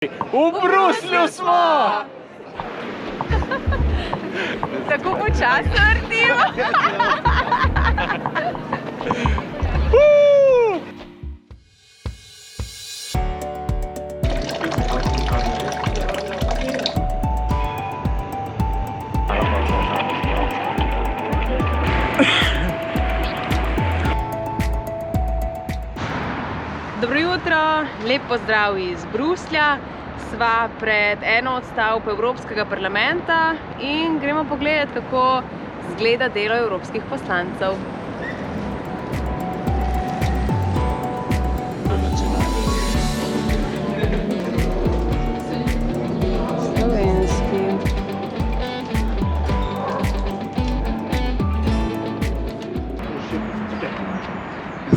V Bruslju smo! Tako počasno vrtimo. Dobro jutro, lep pozdrav iz Bruslja. Sva pred eno od stavb Evropskega parlamenta in gremo pogledati, kako izgleda delo evropskih poslancev. Slovenski.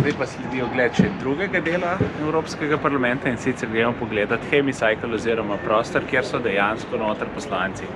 Zdaj pa sledi ogled še drugega dela Evropskega parlamenta in sicer gremo pogledati hemicycle oziroma prostor, kjer so dejansko noter poslanci.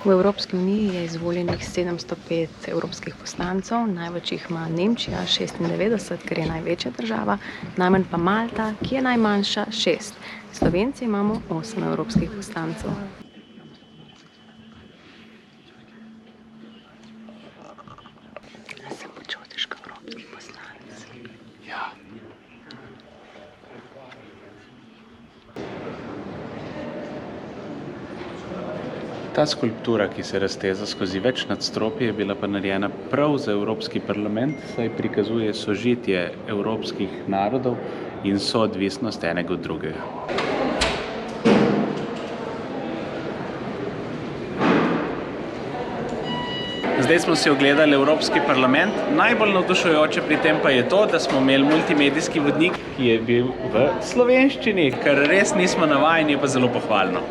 V Evropski uniji je izvoljenih 705 evropskih poslancev, največ jih ima Nemčija 96, ker je največja država, najmanj pa Malta, ki je najmanjša 6. Slovenci imamo 8 evropskih poslancev. Se počutiš kot evropski poslanec? Ja. Ta skulptura, ki se razteza skozi več nadstropij, je bila pa narejena prav za Evropski parlament, saj prikazuje sožitje evropskih narodov in soodvisnost enega od drugega. Zdaj smo si ogledali Evropski parlament. Najbolj navdušujoče pri tem pa je to, da smo imeli multimedijski vodnik, ki je bil v slovenščini, kar res nismo navajeni, je pa zelo pohvalno.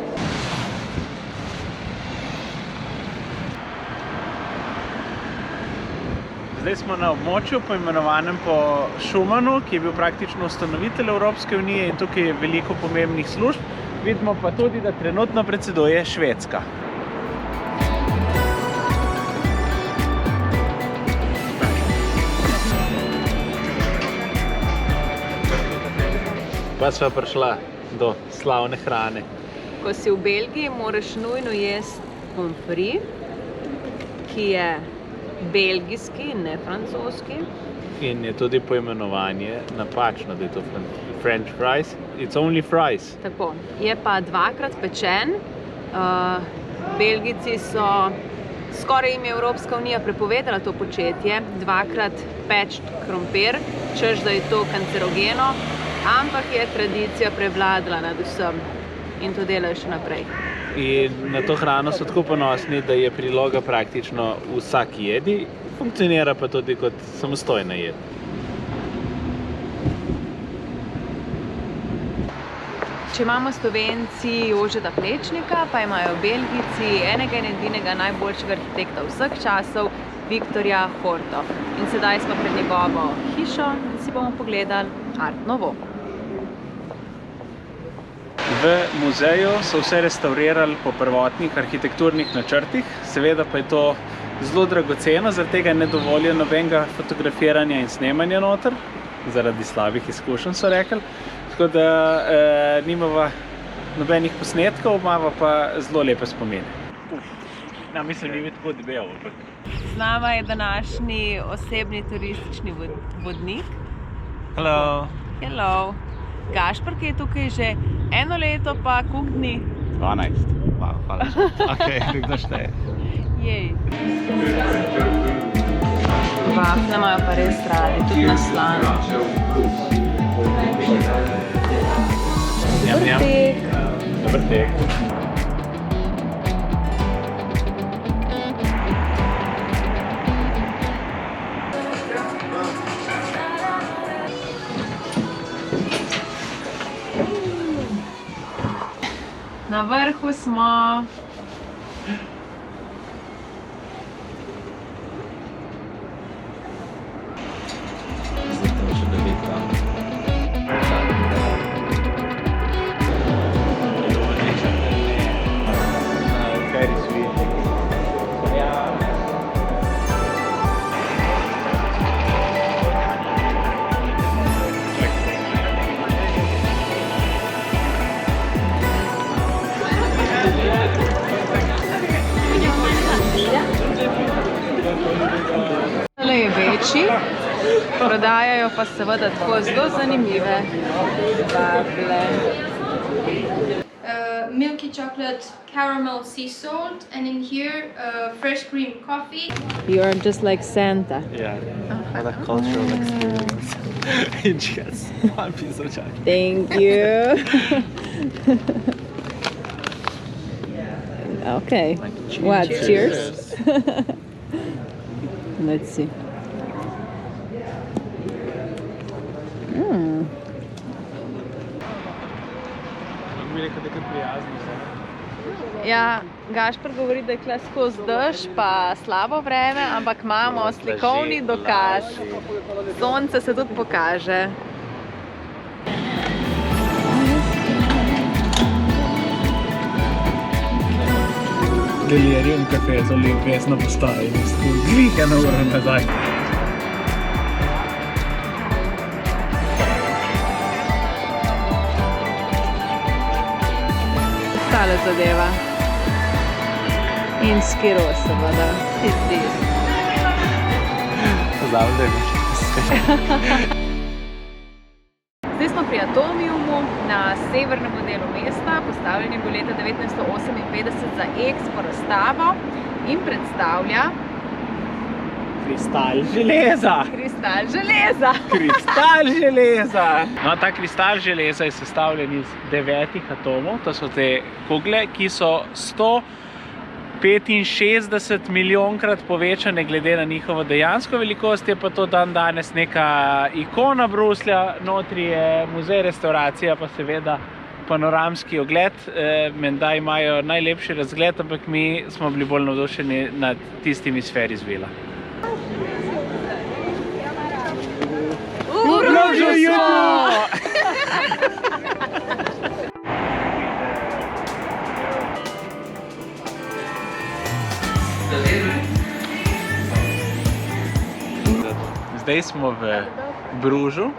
Zdaj smo na območju, poimenovanem po Schumanu, ki je bil praktično ustanovitelj Evropske unije in tukaj je veliko pomembnih služb. Vidimo pa tudi, da trenutno predseduje Švedska. Pa sva prišla do slavne hrane. Ko si v Belgiji, moraš nujno jesti pomfri, ki je belgijski, ne francoski. In je tudi poimenovanje napačno, da je to French fries. It's only fries. Tako, je pa dvakrat pečen. Belgijci so, skoraj jim je Evropska unija prepovedala to početje, dvakrat peč krompir, češ da je to kancerogeno, ampak je tradicija prevladala nad vsem in to delajo še naprej. In na to hrano so tako ponosni, da je priloga praktično vsak jedi, funkcionira pa tudi kot samostojna jed. Če imamo Slovenci Jožeta Plečnika, pa imajo Belgijci enega in edinega najboljšega arhitekta vseh časov, Viktorja Horto. In sedaj smo pred njegovo hišo in si bomo pogledali Art Nouveau. V muzeju so vse restaurirali po prvotnih arhitekturnih načrtih, seveda pa je to zelo dragoceno, zaradi tega ne dovolijo nobenega fotografiranja in snemanja noter, zaradi slabih izkušenj so rekli, tako da nimava nobenih posnetkov, imava pa zelo lepe spomine. Mislim, ni tako debel. Z nama je današnji osebni turistični vodnik. Hello. Hello. Gašper, ki je tukaj že eno leto, pa koliko dni? 12. Wow, hvala. Ok, nekdo šteje. Jej. Vafle imajo pa res radi, tudi na slano. Dober tek. Dober tek. Na vrhu smo. Tale je večji, prodajajo pa seveda tako zelo zanimive vafle. Milky chocolate caramel sea salt, and in here fresh cream coffee. You are just like Santa. Yeah, what a cultural experience. And she has one piece of chocolate. Thank you. Okay. What? Cheers. Let's see. Ja, Gašper govori, da je tukaj skozi dež pa slabo vreme, ampak imamo slikovni dokaz. Sonce se tudi pokaže. Delirium kafe so Olimpijsko postajo in glih eno uro nazaj. Tale zadeva. In skiro seveda. Tisti. Poznam, da je biš. Zdaj smo pri Atomiumu na severnem delu mesta, postavljen je bil leta 1958 za Expo razstavo in predstavlja Kristal železa! kristal železa. Kristal železa! No, ta kristal železa je sestavljen iz 9 atomov, to so te kugle, ki so 165 milijonkrat povečane glede na njihovo dejansko velikost, je pa to dan danes neka ikona Bruslja, notri je muzej restauracija, pa seveda panoramski ogled. Menda imajo najlepši razgled, ampak mi smo bili bolj navdušeni nad tistimi s Ferrisvilla. Bruslju smo! Zdaj smo v Bružu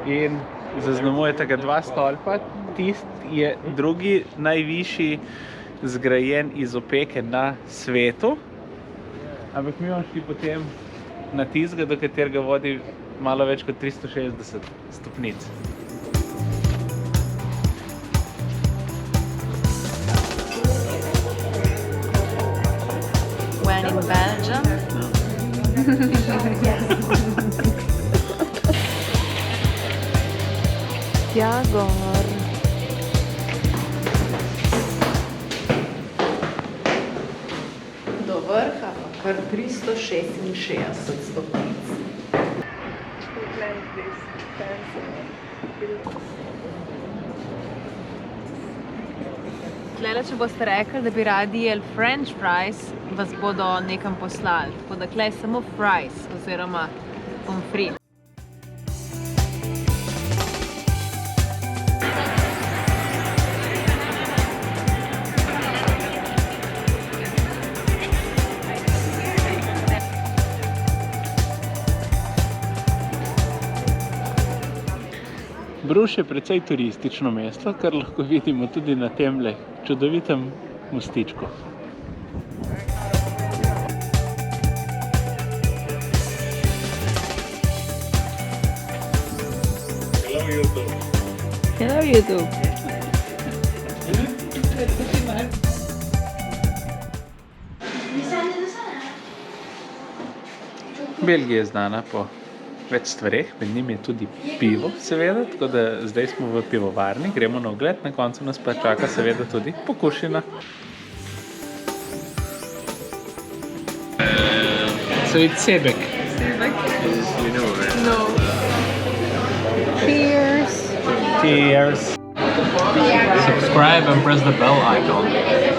in zaznamujete ga dva stolpa. Tisti je drugi najvišji zgrajen iz opeke na svetu. Ampak mi bomo šli potem na tistega, do katerega vodi malo več kot 360 stopnic. When in Belgium. Tja gor. Do vrha pa kar 366 stopnic. Tlele, če boste rekli, da bi radi jeli french fries, vas bodo nekam poslali. Tako da tle je samo fries oziroma pomfrit. Bruž je precej turistično mesto, kar lahko vidimo tudi na temle čudovitem mostičku. Hello YouTube! Hello YouTube! Belgija je znana po več stvareh, med njimi je tudi pivo, seveda, tako da zdaj smo v pivovarni, gremo na ogled, na koncu nas pa čaka seveda tudi pokušina. So it's Sebek. Sebek? You know, right? No. Cheers! Cheers! subscribe and press the bell icon.